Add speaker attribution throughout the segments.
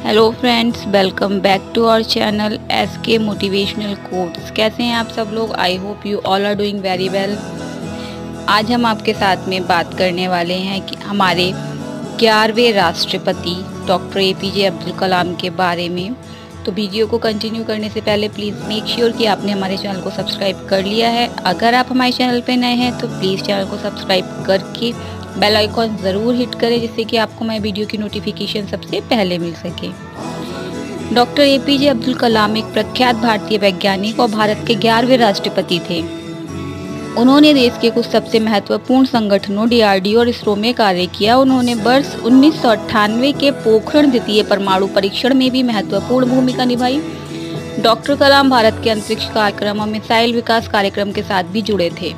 Speaker 1: Hello friends, welcome back to our channel SK motivational quotes. कैसे हैं आप सब लोग? I hope you all are doing very well. आज हम आपके साथ में बात करने वाले हैं कि हमारे 11वें राष्ट्रपति डॉक्टर APJ अब्दुल कलाम के बारे में। तो वीडियो को कंटिन्यू करने से पहले प्लीज़ मेक श्योर कि आपने हमारे चैनल को सब्सक्राइब कर लिया है। अगर आप हमारे चैनल पर नए हैं तो प्लीज़ चैनल को सब्सक्राइब करके बेल आइकॉन ज़रूर हिट करें, जिससे कि आपको मैं वीडियो की नोटिफिकेशन सबसे पहले मिल सके। डॉक्टर APJ अब्दुल कलाम एक प्रख्यात भारतीय वैज्ञानिक और भारत के 11वें राष्ट्रपति थे। उन्होंने देश के कुछ सबसे महत्वपूर्ण संगठनों DRDO और इसरो में कार्य किया। उन्होंने वर्ष 1998 के पोखरण द्वितीय परमाणु परीक्षण में भी महत्वपूर्ण भूमिका निभाई। डॉक्टर कलाम भारत के अंतरिक्ष कार्यक्रम और मिसाइल विकास कार्यक्रम के साथ भी जुड़े थे।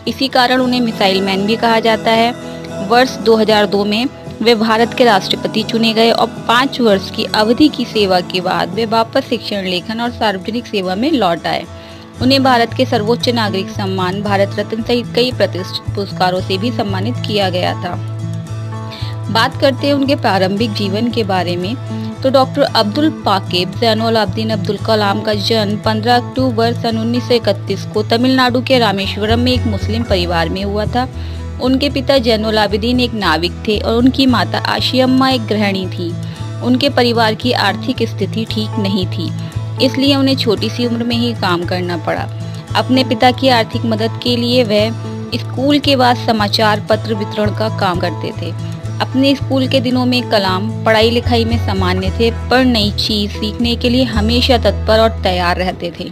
Speaker 1: इसी कारण उन्हें मिसाइल मैन भी कहा जाता है। वर्ष 2002 में वे भारत के राष्ट्रपति चुने गए और 5 वर्ष की अवधि की सेवा के बाद वे वापस शिक्षण, लेखन और सार्वजनिक सेवा में लौट आए। उन्हें भारत के सर्वोच्च नागरिक सम्मान भारत रत्न सहित कई प्रतिष्ठित पुरस्कारों से भी सम्मानित किया गया था। बात करते हैं उनके प्रारंभिक जीवन के बारे में। तो डॉक्टर अब्दुल पाकीब ज़ैनुल आबदीन अब्दुल कलाम का जन्म 15 अक्टूबर सन 1931 को तमिलनाडु के रामेश्वरम में एक मुस्लिम परिवार में हुआ था। उनके पिता ज़ैनुल आबदीन एक नाविक थे और उनकी माता आशियम्मा एक गृहिणी थी। उनके परिवार की आर्थिक स्थिति ठीक नहीं थी, इसलिए उन्हें छोटी सी उम्र में ही काम करना पड़ा। अपने पिता की आर्थिक मदद के लिए वह स्कूल के बाद समाचार पत्र वितरण का काम करते थे। अपने स्कूल के दिनों में कलाम पढ़ाई लिखाई में सामान्य थे, पर नई चीज सीखने के लिए हमेशा तत्पर और तैयार रहते थे।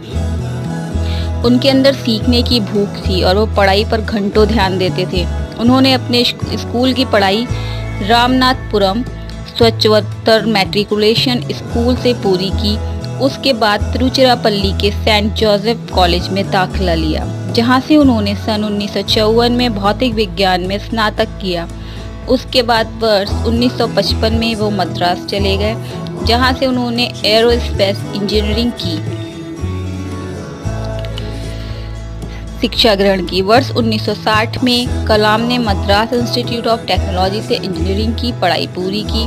Speaker 1: उनके अंदर सीखने की भूख थी और वो पढ़ाई पर घंटों ध्यान देते थे। उन्होंने अपने स्कूल की पढ़ाई रामनाथपुरम स्वच्छवत्तर मैट्रिकुलेशन स्कूल से पूरी की। उसके बाद तिरुचिरापल्ली के सेंट जोसेफ कॉलेज में दाखिला लिया, जहाँ से उन्होंने सन 1954 में भौतिक विज्ञान में स्नातक किया। उसके बाद वर्ष 1955 में वो मद्रास चले गए, जहां से उन्होंने एरोस्पेस इंजीनियरिंग की शिक्षा ग्रहण की। वर्ष 1960 में कलाम ने मद्रास इंस्टीट्यूट ऑफ टेक्नोलॉजी से इंजीनियरिंग की पढ़ाई पूरी की।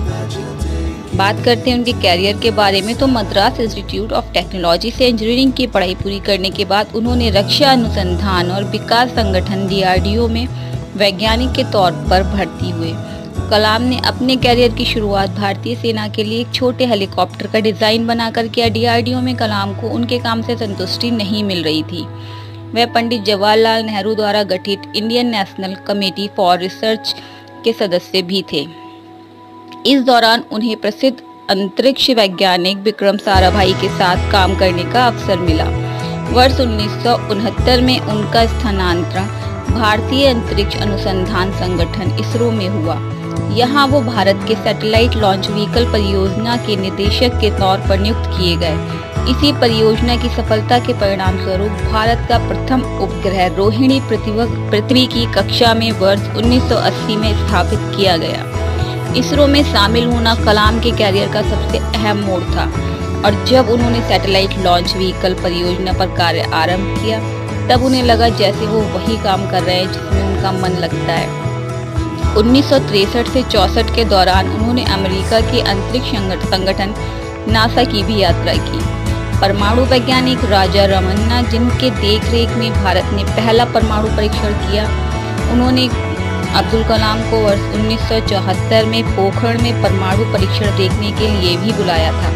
Speaker 1: बात करते हैं उनके कैरियर के बारे में। तो मद्रास इंस्टीट्यूट ऑफ टेक्नोलॉजी से इंजीनियरिंग की पढ़ाई पूरी करने के बाद उन्होंने रक्षा अनुसंधान और विकास संगठन DRDO में वैज्ञानिक के तौर पर भर्ती हुए। कलाम ने अपने कैरियर की शुरुआत भारतीय सेना के लिए एक छोटे हेलीकॉप्टर का डिजाइन बनाकर किया। DRDO में कलाम को उनके काम से संतुष्टि नहीं मिल रही थी। वह पंडित जवाहरलाल नेहरू द्वारा गठित Indian national committee for research के सदस्य भी थे। इस दौरान उन्हें प्रसिद्ध अंतरिक्ष वैज्ञानिक विक्रम साराभाई के साथ काम करने का अवसर मिला। वर्ष 1969 में उनका स्थानांतरण भारतीय अंतरिक्ष अनुसंधान संगठन इसरो में हुआ। यहाँ वो भारत के सैटेलाइट लॉन्च व्हीकल परियोजना के निदेशक के तौर पर नियुक्त किए गए। इसी परियोजना की सफलता के परिणाम स्वरूप भारत का प्रथम उपग्रह रोहिणी पृथ्वी की कक्षा में वर्ष 1980 में स्थापित किया गया। इसरो में शामिल होना कलाम के कैरियर का सबसे अहम मोड़ था, और जब उन्होंने सैटेलाइट लॉन्च व्हीकल परियोजना पर कार्य आरंभ किया, तब उन्हें लगा जैसे वो वही काम कर रहे हैं जिसमें उनका मन लगता है। 1963 से 64 के दौरान उन्होंने अमेरिका के अंतरिक्ष संगठन नासा की भी यात्रा की। परमाणु वैज्ञानिक राजा रमन्ना, जिनके देखरेख में भारत ने पहला परमाणु परीक्षण किया, उन्होंने अब्दुल कलाम को वर्ष 1974 में पोखरण में परमाणु परीक्षण देखने के लिए भी बुलाया था।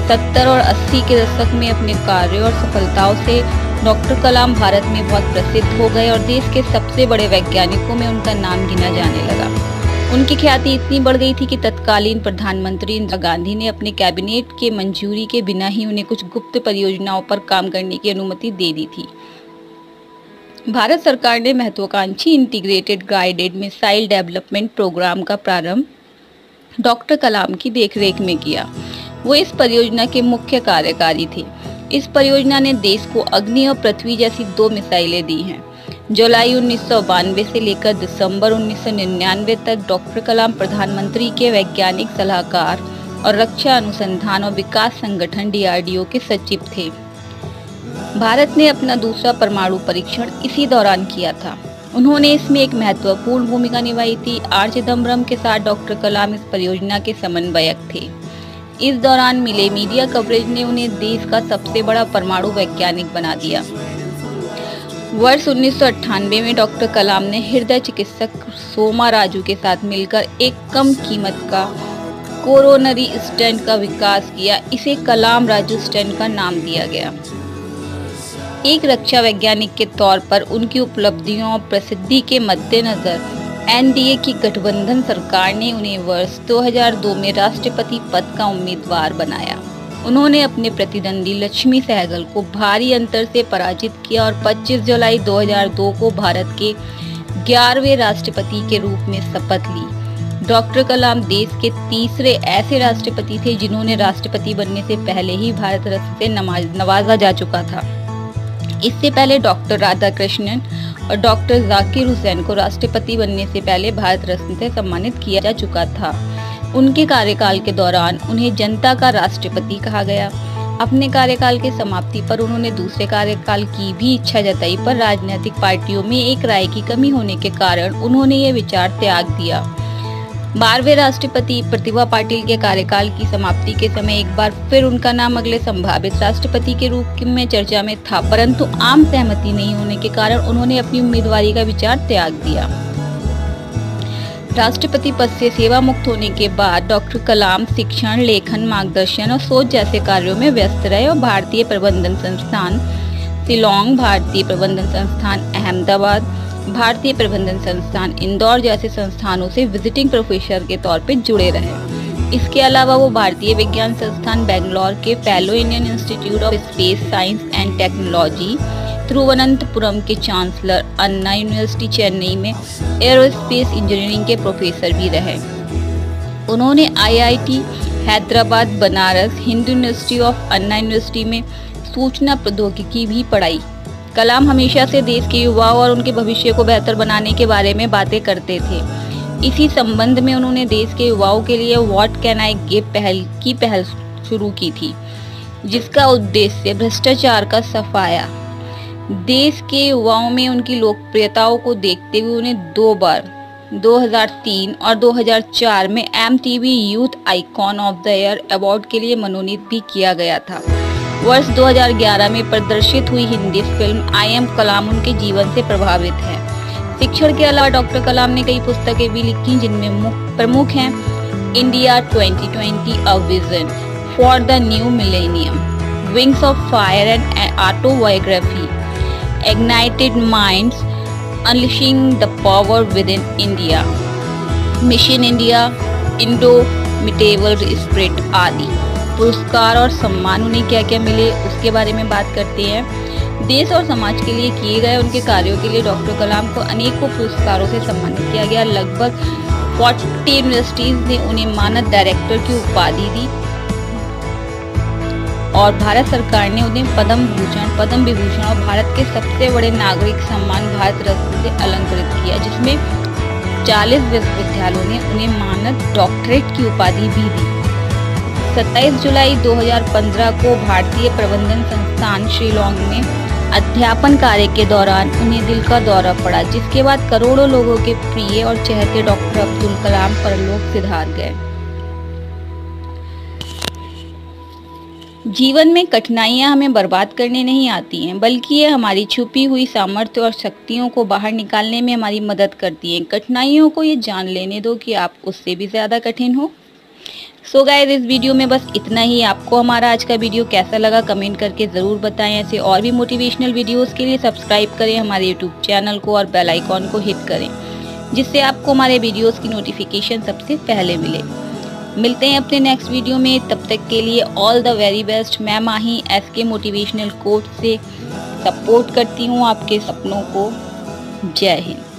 Speaker 1: 70 और 80 के दशक में अपने कार्यों और सफलताओं से डॉक्टर कलाम भारत में बहुत प्रसिद्ध हो गए और देश के सबसे बड़े वैज्ञानिकों में उनका नाम गिना जाने लगा। उनकी ख्याति इतनी बढ़ गई थी कि तत्कालीन प्रधानमंत्री इंदिरा गांधी ने अपने कैबिनेट के मंजूरी के बिना ही उन्हें कुछ गुप्त परियोजनाओं पर काम करने की अनुमति दे दी थी। भारत सरकार ने महत्वाकांक्षी integrated guided missile development programme का प्रारंभ डॉक्टर कलाम की देखरेख में किया। वो इस परियोजना के मुख्य कार्यकारी थे। इस परियोजना ने देश को अग्नि और पृथ्वी जैसी 2 मिसाइलें दी हैं। जुलाई 1992 से लेकर दिसंबर 1999 तक डॉक्टर कलाम प्रधानमंत्री के वैज्ञानिक सलाहकार और रक्षा अनुसंधान और विकास संगठन DRDO के सचिव थे। भारत ने अपना दूसरा परमाणु परीक्षण इसी दौरान किया था। उन्होंने इसमें एक महत्वपूर्ण भूमिका निभाई थी। R चिदम्बरम के साथ डॉक्टर कलाम इस परियोजना के समन्वयक थे। इस दौरान मिले मीडिया कवरेज ने उन्हें देश का सबसे बड़ा परमाणु वैज्ञानिक बना दिया। वर्ष 1998 में डॉक्टर कलाम ने हृदय चिकित्सक सोमा राजू के साथ मिलकर एक कम कीमत का कोरोनरी स्टेंट का विकास किया। इसे कलाम राजू स्टेंट का नाम दिया गया। एक रक्षा वैज्ञानिक के तौर पर उनकी उपलब्धियों और प्रसिद्धि के मद्देनजर एनडीए की गठबंधन सरकार ने उन्हें वर्ष 2002 में राष्ट्रपति पद का उम्मीदवार बनाया। उन्होंने अपने प्रतिद्वंदी लक्ष्मी सहगल को भारी अंतर से पराजित किया और 25 जुलाई 2002 को भारत के 11वें राष्ट्रपति के रूप में शपथ ली। डॉक्टर कलाम देश के तीसरे ऐसे राष्ट्रपति थे जिन्होंने राष्ट्रपति बनने से पहले ही भारत रत्न से नवाजा जा चुका था। इससे पहले डॉक्टर राधाकृष्णन और डॉक्टर जाकिर हुसैन को राष्ट्रपति बनने से पहले भारत रत्न से सम्मानित किया जा चुका था। उनके कार्यकाल के दौरान उन्हें जनता का राष्ट्रपति कहा गया। अपने कार्यकाल के समाप्ति पर उन्होंने दूसरे कार्यकाल की भी इच्छा जताई, पर राजनीतिक पार्टियों में एक राय की कमी होने के कारण उन्होंने ये विचार त्याग दिया। 12वें राष्ट्रपति प्रतिभा पाटिल के कार्यकाल की समाप्ति के समय एक बार फिर उनका नाम अगले संभावित राष्ट्रपति के रूप में चर्चा में था, परंतु आम सहमति नहीं होने के कारण उन्होंने अपनी उम्मीदवारी का विचार त्याग दिया। राष्ट्रपति पद से सेवा मुक्त होने के बाद डॉक्टर कलाम शिक्षण, लेखन, मार्गदर्शन और शोध जैसे कार्यों में व्यस्त रहे और भारतीय प्रबंधन संस्थान शिलांग, भारतीय प्रबंधन संस्थान अहमदाबाद, भारतीय प्रबंधन संस्थान इंदौर जैसे संस्थानों से विजिटिंग प्रोफेसर के तौर पर जुड़े रहे। इसके अलावा वो भारतीय विज्ञान संस्थान बेंगलोर के fellow, Indian institute of space science and technology, Thiruvananthapuram के चांसलर, अन्ना यूनिवर्सिटी चेन्नई में एरोस्पेस इंजीनियरिंग के प्रोफेसर भी रहे। उन्होंने IIT Hyderabad, Banaras, Hindu university of Anna university में सूचना प्रौद्योगिकी भी पढ़ाई। कलाम हमेशा से देश के युवाओं और उनके भविष्य को बेहतर बनाने के बारे में बातें करते थे। इसी संबंध में उन्होंने देश के युवाओं के लिए व्हाट कैन आई गिव पहल शुरू की थी, जिसका उद्देश्य भ्रष्टाचार का सफाया। देश के युवाओं में उनकी लोकप्रियताओं को देखते हुए उन्हें 2 बार 2003 और 2004 में MTV youth icon of the year award के लिए मनोनीत भी किया गया था। वर्ष 2011 में प्रदर्शित हुई हिंदी फिल्म आई एम कलाम उनके जीवन से प्रभावित है। शिक्षण के अलावा डॉक्टर कलाम ने कई पुस्तकें भी लिखी, जिनमें प्रमुख हैं India 2020 a vision for the new millennium, wings of fire and autobiography, ignited minds, unleashing the power with in India, mission India, indomitable spirit आदि। पुरस्कार और सम्मान उन्हें क्या क्या मिले उसके बारे में बात करते हैं। देश और समाज के लिए किए गए उनके कार्यों के लिए डॉक्टर कलाम को अनेकों पुरस्कारों से सम्मानित किया गया। लगभग 40 यूनिवर्सिटीज ने उन्हें मानद डायरेक्टर की उपाधि दी और भारत सरकार ने उन्हें पद्म विभूषण और भारत के सबसे बड़े नागरिक सम्मान भारत रत्न से अलंकृत किया, जिसमें 40 विश्वविद्यालयों ने उन्हें मानद डॉक्टरेट की उपाधि भी दी। 27 जुलाई 2015 को भारतीय प्रबंधन संस्थान शिलांग में अध्यापन कार्य के दौरान उन्हें दिल का दौरा पड़ा, जिसके बाद करोड़ों लोगों के प्रिय और चहेते डॉक्टर अब्दुल कलाम परलोक सिधार गए। जीवन में कठिनाइयां हमें बर्बाद करने नहीं आती हैं, बल्कि ये हमारी छुपी हुई सामर्थ्य और शक्तियों को बाहर निकालने में हमारी मदद करती हैं। कठिनाइयों को ये जान लेने दो कि आप उससे भी ज़्यादा कठिन हो। सो गाइस, इस वीडियो में बस इतना ही। आपको हमारा आज का वीडियो कैसा लगा कमेंट करके ज़रूर बताएं। ऐसे और भी मोटिवेशनल वीडियोस के लिए सब्सक्राइब करें हमारे यूट्यूब चैनल को और बेल आइकॉन को हिट करें, जिससे आपको हमारे वीडियोस की नोटिफिकेशन सबसे पहले मिले। मिलते हैं अपने नेक्स्ट वीडियो में, तब तक के लिए ऑल द वेरी बेस्ट। मैं माही SK मोटिवेशनल कोच से सपोर्ट करती हूँ आपके सपनों को। जय हिंद।